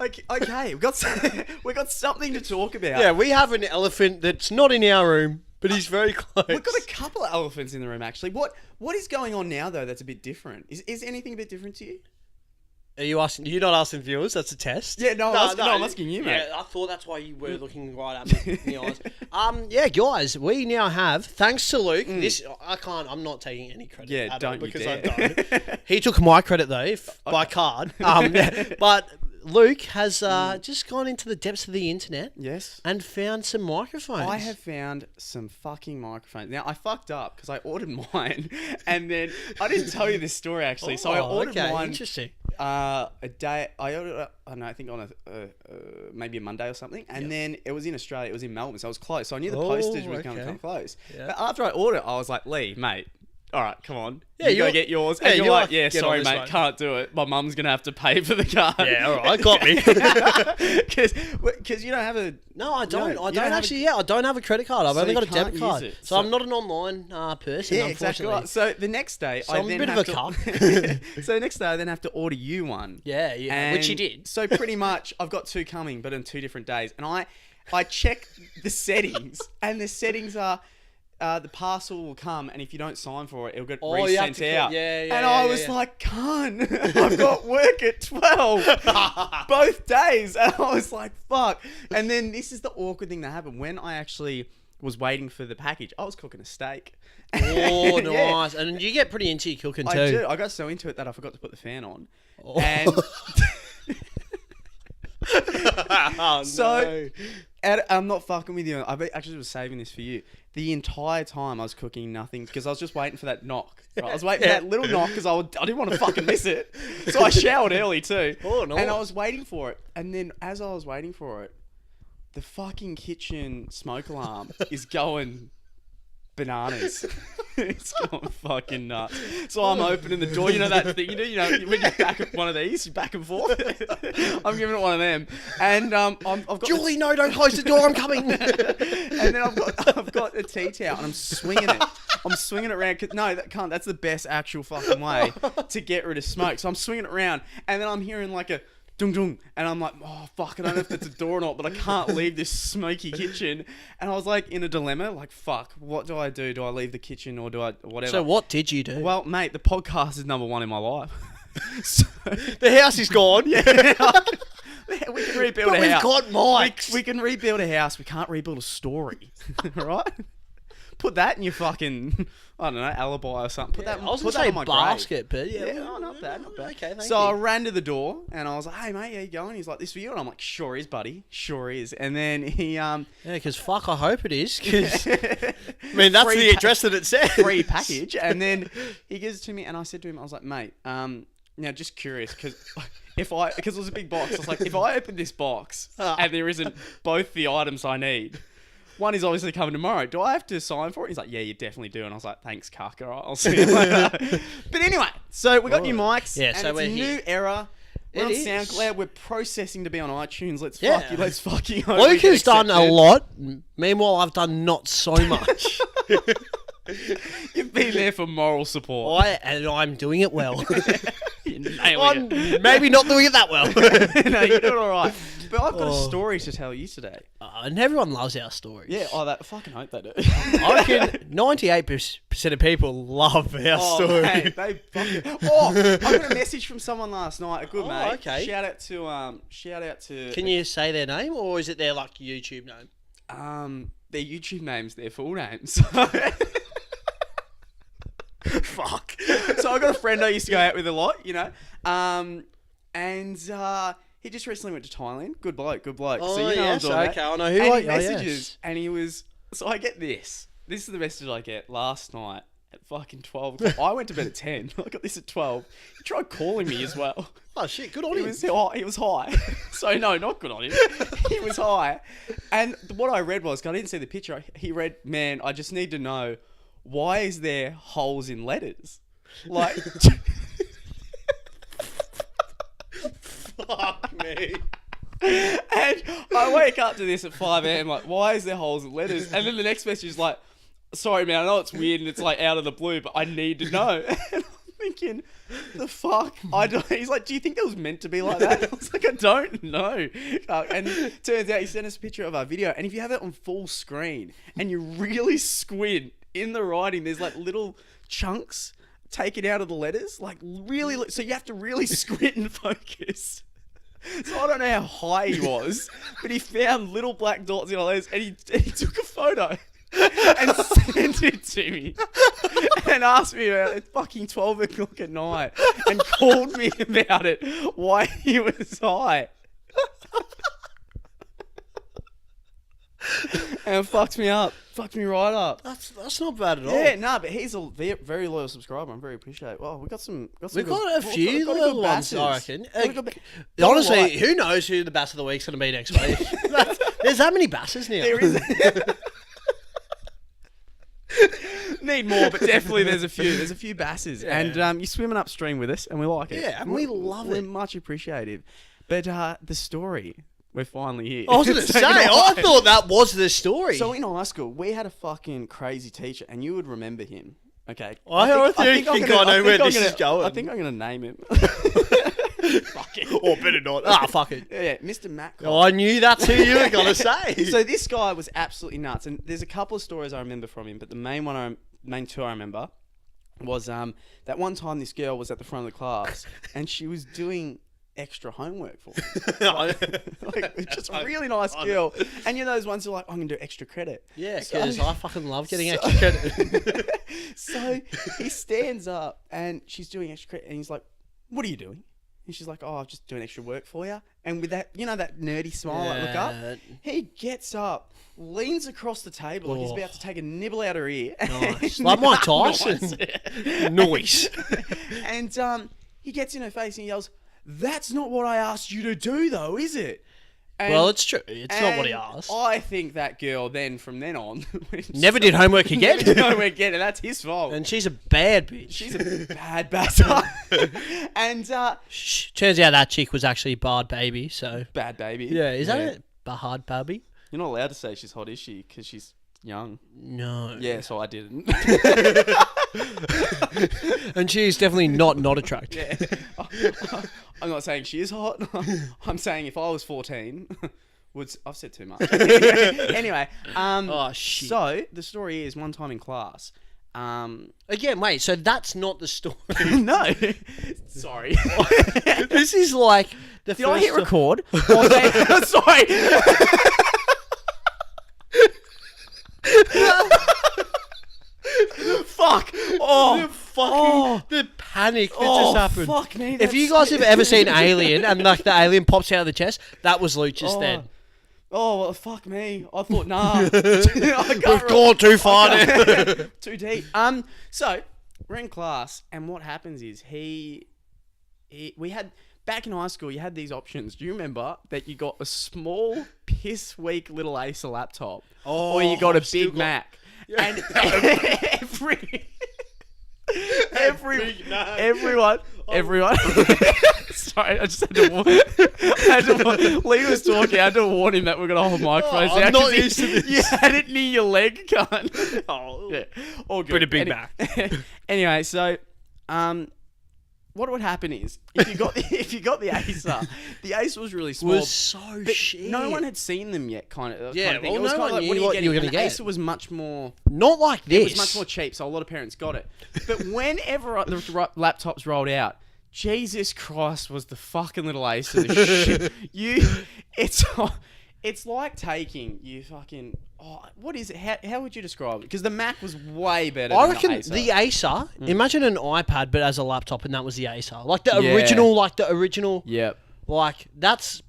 Okay, we got something to talk about. Yeah, we have an elephant that's not in our room, but he's very close. We've got a couple of elephants in the room, actually. What is going on now, though, that's a bit different? Is anything a bit different to you? Are you asking? You're not asking viewers. That's a test. Yeah, I'm asking you, mate. Yeah, I thought that's why you were looking right at me in the eyes. Yeah, guys, we now have, thanks to Luke. This I'm not taking any credit. Yeah, at don't all you because dare. I don't. He took my credit though by card. But Luke has just gone into the depths of the internet. Yes. And found some microphones. I have found some fucking microphones. Now, I fucked up because I ordered mine, and then I didn't tell you this story actually. So I ordered mine. Interesting. I ordered it, I don't know, I think on maybe a Monday or something, and then it was in Australia, it was in Melbourne, so I was close. So I knew the postage was going to come close. Yeah. But after I ordered it, I was like, Lee, mate, all right, come on. Yeah, you go get yours. And you're like, yeah, sorry, mate, can't do it. My mum's going to have to pay for the card. Yeah, all right, got me. Because you don't have a... No, I don't. I don't have a credit card. I've only got a debit card. So I'm not an online person, unfortunately. Exactly right. So the next day, I'm a bit of a cuck. So the next day, I then have to order you one. Yeah, which you did. So pretty much, I've got two coming, but on 2 different days. And I check the settings, and the settings are... the parcel will come, and if you don't sign for it, it'll get resent out. And I was like, "Cunt, I've got work at 12, both days." And I was like, "Fuck!" And then this is the awkward thing that happened when I actually was waiting for the package. I was cooking a steak. Oh, nice! Yeah. And you get pretty into your cooking too. I do. I got so into it that I forgot to put the fan on. Oh. And so, I'm not fucking with you. I actually was saving this for you. The entire time I was cooking nothing because I was just waiting for that knock. Right? I was waiting for that little knock because I didn't want to fucking miss it. So I showered early too. Oh, no. And I was waiting for it. And then as I was waiting for it, the fucking kitchen smoke alarm is going bananas. It's going fucking nuts. So I'm opening the door. You know that thing? You know when you back one of these, you back and forth. I'm giving it one of them, and I've got Julie, no, don't close the door. I'm coming. And then I've got a tea towel, and I'm swinging it. I'm swinging it around. No, that can't. That's the best actual fucking way to get rid of smoke. So I'm swinging it around, and then I'm hearing like a dung dung, and I'm like, oh fuck, I don't know if it's a door or not, but I can't leave this smoky kitchen. And I was like in a dilemma, like fuck, what do I do? Do I leave the kitchen or do I whatever? So what did you do? Well, mate, the podcast is number one in my life. So, the house is gone. Yeah. We can rebuild a house. We've got mics. We can rebuild a house. We can't rebuild a story. Right? Put that in your fucking, I don't know, alibi or something. Put that. I was put going to that on say my basket, grave. but yeah, not bad. Okay, thank you. So I ran to the door and I was like, "Hey mate, how you going?" He's like, "This for you," and I'm like, "Sure is, buddy. Sure is." And then he yeah, because fuck, I hope it is. Cause, I mean, that's the address that it says. Free package. And then he gives it to me, and I said to him, I was like, "Mate, now just curious, because it was a big box. I was like, if I open this box and there isn't both the items I need." One is obviously coming tomorrow. Do I have to sign for it? He's like, yeah, you definitely do. And I was like, thanks, Cuck. All right, I'll see you later. But anyway, so we got new mics. Yeah, so we're here. New era. We're on SoundCloud. We're processing to be on iTunes. Let's fuck you. Luke has done a lot. Meanwhile, I've done not so much. You've been there for moral support. I'm doing it well. I'm maybe not doing it that well. No, you're doing all right. But I've got a story to tell you today. And everyone loves our stories. Yeah, I fucking hope they do. I reckon 98% of people love our stories. Mate, they fucking... I got a message from someone last night, a good mate. Okay. Shout out to... Can you say their name, or is it their like YouTube name? Their YouTube name's their full name. Fuck. So I got a friend I used to go out with a lot, you know. He just recently went to Thailand. Good bloke. Oh, so you know yes, I'm okay. I know who. And he messages, and he was... So I get this. This is the message I get last night at fucking 12 o'clock. I went to bed at 10. I got this at 12. He tried calling me as well. Oh, shit. Good on him. He was high. So, no, not good on him. He was high. And what I read was, 'cause I didn't see the picture, he read, "Man, I just need to know, why is there holes in letters?" Like... Fuck me. And I wake up to this at 5 a.m. like, why is there holes in letters? And then the next message is like, sorry man, I know it's weird and it's like out of the blue, but I need to know. And I'm thinking, the fuck? I don't. He's like, do you think it was meant to be like that? I was like, I don't know. And it turns out he sent us a picture of our video. And if you have it on full screen and you really squint in the writing, there's like little chunks taken out of the letters. Like really, so you have to really squint and focus. So I don't know how high he was, but he found little black dots in all those, and he took a photo and sent it to me and asked me about it at fucking 12 o'clock at night and called me about it, why he was high. And it fucked me up. Fucked me right up. That's not bad at all. Yeah, no, but he's a very loyal subscriber. I'm very appreciative. Well, we've got a few got little good ones, basses. I reckon. Got a Honestly, who knows who the bass of the week's going to be next week? There's that many basses now. There is. Need more, but definitely there's a few. There's a few basses. Yeah. And you're swimming upstream with us, and we like it. Yeah, and we love it. We're much appreciative. But the story, we're finally here. I was going to say, I thought that was the story. So in high school, we had a fucking crazy teacher, and you would remember him. Okay. I think I know where this is going. I think I'm going to name him. Fuck it. Or better not. Fuck it. Yeah, Mr. Matt. Oh, I knew that's who you were going to say. So this guy was absolutely nuts. And there's a couple of stories I remember from him, but the main two I remember was that one time this girl was at the front of the class, and she was doing extra homework for us. Like, just a really nice girl. And you know those ones who are like, I'm going to do extra credit. Yeah, because I fucking love getting extra credit. So he stands up and she's doing extra credit and he's like, what are you doing? And she's like, oh, I'm just doing extra work for you. And with that, you know, that nerdy smile, like, look up. He gets up, leans across the table like he's about to take a nibble out her ear. Nice. Like Mike Tyson. Noise. And he gets in her face and he yells, that's not what I asked you to do, though, is it? And, well, it's true. It's not what he asked. I think that girl then, from then on... never did homework again. Never did homework again, and that's his fault. And she's a bad bitch. She's a bad bastard. And... turns out that chick was actually Bard Baby, so... Bad Baby. Yeah, is that it? Bahad Baby? You're not allowed to say she's hot, is she? Because she's young. No. Yeah, so I didn't. And she's definitely not attractive. Yeah. I'm not saying she is hot. I'm saying if I was 14, I've said too much. Anyway, oh shit. So the story is one time in class. Again, wait. So that's not the story. No, sorry. This is like the. Did I hit record? Sorry. Fuck! Oh, the panic that just happened. Fuck me! If you guys have ever seen Alien and like the alien pops out of the chest, that was Luch's then. Oh, well, fuck me! I thought, nah, we've gone too far now. Too deep. So we're in class, and what happens is we had. Back in high school, you had these options. Do you remember that you got a small, piss-weak little Acer laptop, or you got a Big Mac? Yeah. And everyone. Sorry, I just had to warn. Lee was talking. I had to warn him that we're gonna hold microphones. I'm not used to this. You had it near your leg, cunt. Oh, yeah, all good. But a Big Mac. Anyway, so what would happen is if you got the Acer, the Acer was really small. Was so shit. No one had seen them yet, kind of. Yeah, kind of well, no one knew what you were going to get. The Acer was much more. Not like this. It was much more cheap, so a lot of parents got it. But whenever the laptops rolled out, Jesus Christ, was the fucking little Acer the shit. It's like taking you fucking. Oh, what is it? How would you describe it? Because the Mac was way better. I than reckon the Acer. Imagine an iPad, but as a laptop, and that was the Acer. Like the original. Yep. Like that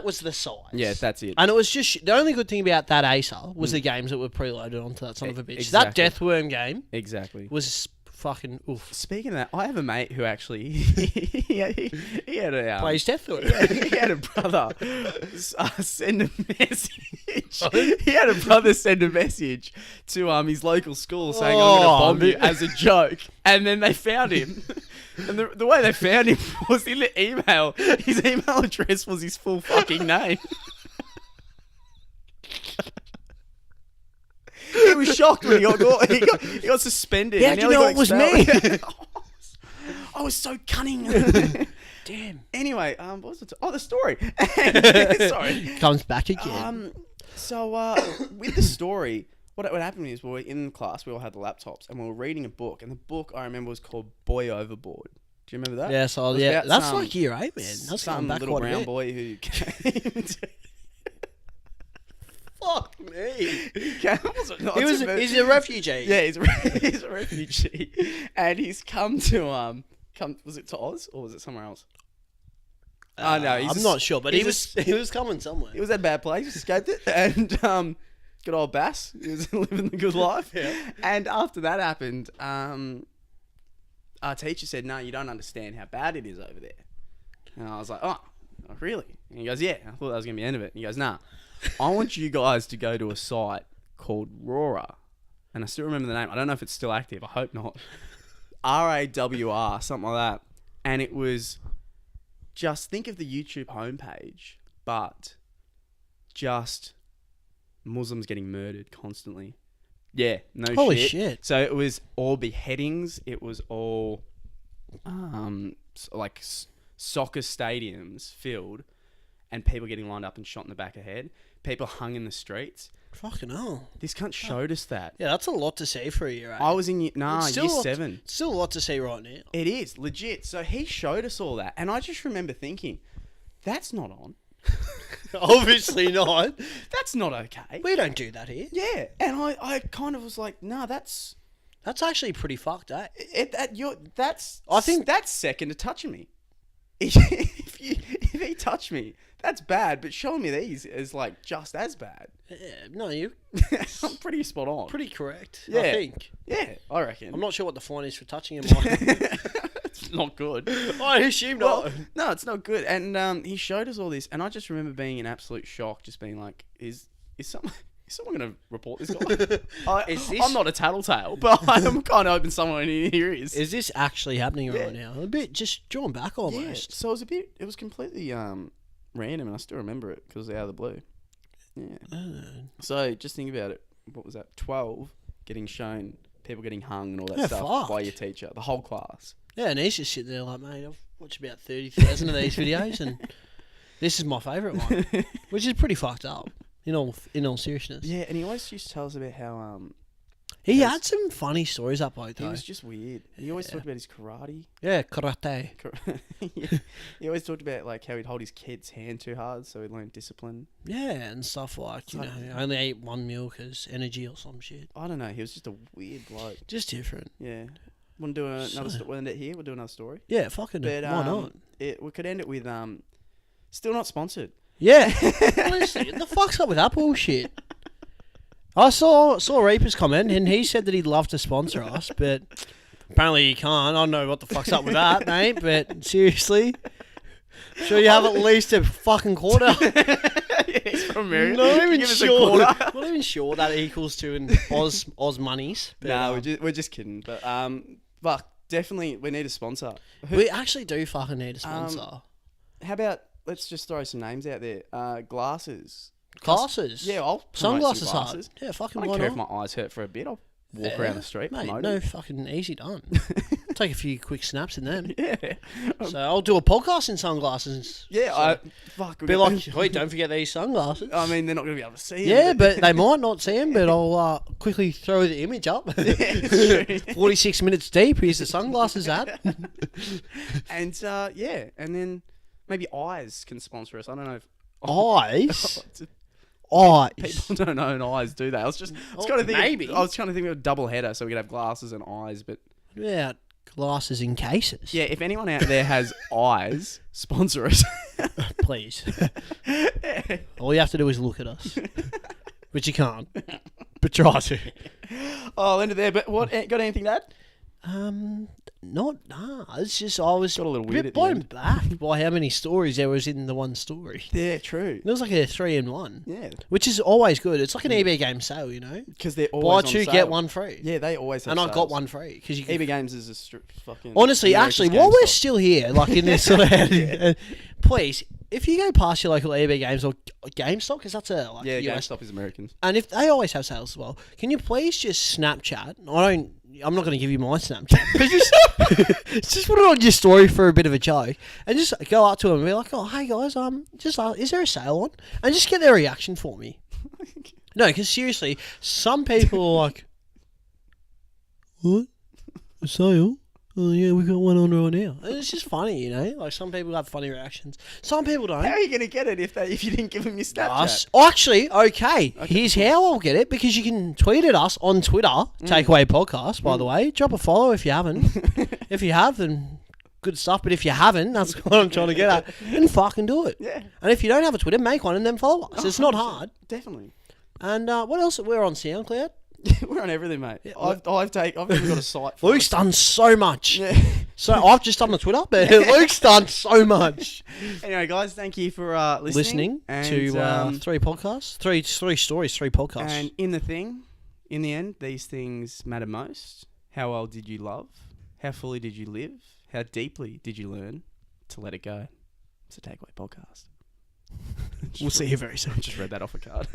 was the size. Yeah, that's it. And it was just the only good thing about that Acer was the games that were preloaded onto that son of a bitch. Exactly. That Deathworm game was fucking oof. Speaking of that, I have a mate who actually he had a plays Deathworm. He had a brother send a message. He had a brother send a message to his local school saying, "I'm going to bomb you," as a joke, and then they found him. And the way they found him was in the email. His email address was his full fucking name. He was shocked when he got suspended. How do you know it was me? I was so cunning. Damn. Anyway, what was it? The story. Sorry. Comes back again. With the story, what happened is we were in class, we all had the laptops, and we were reading a book, and the book I remember was called Boy Overboard. Do you remember that? Yeah, so yeah, that's like year 8, man. That's some back little quite a brown bit. boy who came to... Fuck me. He's a refugee. Yeah, he's a refugee, and he's come to was it to Oz or was it somewhere else? No, I'm not sure, but he was coming somewhere. He was at a bad place, escaped it, and good old Bass, he was living the good life. Yeah. And after that happened, our teacher said, "No, you don't understand how bad it is over there." And I was like, "Oh, really?" And he goes, "Yeah, I thought that was gonna be the end of it." And he goes, "Nah, I want you guys to go to a site called Rora," and I still remember the name. I don't know if it's still active. I hope not. RAWR, something like that. And it was just think of the YouTube homepage, but just Muslims getting murdered constantly. Yeah, no Holy shit. shit. So it was all beheadings. It was all like soccer stadiums filled and people getting lined up and shot in the back of the head. People hung in the streets. Fucking hell. This cunt showed us that. Yeah, that's a lot to see for a year 8. I was in year 7. Still a lot to see right now. It is, legit. So he showed us all that. And I just remember thinking, that's not on. Obviously not. That's not okay. We don't do that here. Yeah. And I kind of was like, nah, that's actually pretty fucked, eh? I think that's second to touching me. If he touched me, that's bad. But showing me these is like just as bad. Yeah, no, you. I'm pretty spot on. Pretty correct. Yeah. I think. Yeah, I reckon. I'm not sure what the fine is for touching him. It's not good. I assume not. Well, no, it's not good. And he showed us all this, and I just remember being in absolute shock, just being like, "Is someone going to report this guy?" I'm not a tattletale, but I'm kind of hoping someone here is. Is this actually happening right now? A bit just drawn back almost. Yeah, so it was completely random, and I still remember it because it was out of the blue. Yeah. So just think about it. What was that? 12 getting shown, people getting hung and all that stuff by your teacher, the whole class. Yeah, and he's just sitting there like, mate, I've watched about 30,000 of these videos, and this is my favourite one, which is pretty fucked up. In all seriousness. Yeah, and he always used to tell us about how he had some funny stories up like that. He was just weird. He always talked about his karate. Yeah, karate. Yeah. He always talked about like how he'd hold his kid's hand too hard, so he'd learn discipline. Yeah, and stuff like you know, only ate one meal because energy or some shit. I don't know. He was just a weird bloke. Just different. Yeah. Want to do another story? We'll end it here. We'll do another story. Yeah, fucking. Why not? We could end it with still not sponsored. Yeah. Honestly, the fuck's up with that bullshit? I saw Reaper's comment, and he said that he'd love to sponsor us, but apparently he can't. I don't know what the fuck's up with that, mate, but seriously. Sure you have at least a fucking quarter. He's from America. Not even sure that equals to in Oz monies. But, no, we're just kidding. But fuck, definitely we need a sponsor. We actually do fucking need a sponsor. How about let's just throw some names out there. Glasses. Glasses? Yeah, I'll Sunglasses some hard. Yeah, fucking I why don't care not? if my eyes hurt for a bit. I'll walk around the street. Mate, promote no it. fucking easy done. Take a few quick snaps in them. Yeah. So I'll do a podcast in sunglasses. Yeah, so be like, wait, don't forget these sunglasses. I mean, they're not going to be able to see Yeah, them. but they might not see them, but I'll quickly throw the image up. Yeah, it's true. 46 minutes deep, here's the sunglasses ad. And, yeah, and then maybe Eyes can sponsor us. I don't know if... Eyes? Eyes. People don't own eyes, do they? I was trying to think. Maybe. I was trying to think of a double header so we could have glasses and eyes, but Yeah, glasses in cases. yeah, if anyone out there has eyes, sponsor us. Please. All you have to do is look at us. Which you can't. But try to. Oh, I'll end it there. But what? Got anything to add? It's just I was Got a little weird bit at the blown end. back by how many stories there was in the one story. Yeah, true. It was like a 3-in-1. Yeah, Which is always good. It's like an eBay game sale, you know? because they're Buy always on 2, sale. get 1 free. Yeah, they always have And I sales. got 1 free. Cause you can, EB Games is a fucking... honestly, America's actually, while we're GameStop. still here, like in this sort of... please, if you go past your local EB Games or GameStop, because that's a Yeah, US, GameStop is Americans. and if they always have sales as well, can you please just Snapchat? I'm not going to give you my Snapchat, but just put it on your story for a bit of a joke, and just go up to them and be like, "Oh, hey guys, is there a sale on?" And just get their reaction for me. No, because seriously, some people are like, "What? A sale? Oh yeah, we got one on right now." And it's just funny, you know. Like some people have funny reactions, some people don't. How are you gonna get it if you didn't give them your Snapchat? Actually, okay. Here's how I'll get it, because you can tweet at us on Twitter, TakeAway Podcast, by the way. Drop a follow if you haven't. If you have, then good stuff. But if you haven't, that's what I'm trying to get at. And fucking do it. Yeah. And if you don't have a Twitter, make one and then follow us. It's not hard. Definitely. And what else? We're on SoundCloud. We're on everything, mate. I've even got a site. Luke's done so much. Yeah. So I've just done the Twitter, but Luke's done so much. Anyway, guys, thank you for Listening and, to 3 podcasts, three stories, 3 podcasts. And in the end, these things matter most. How well did you love? How fully did you live? How deeply did you learn to let it go? It's a TakeAway podcast. We'll see you very soon. Just read that off a card.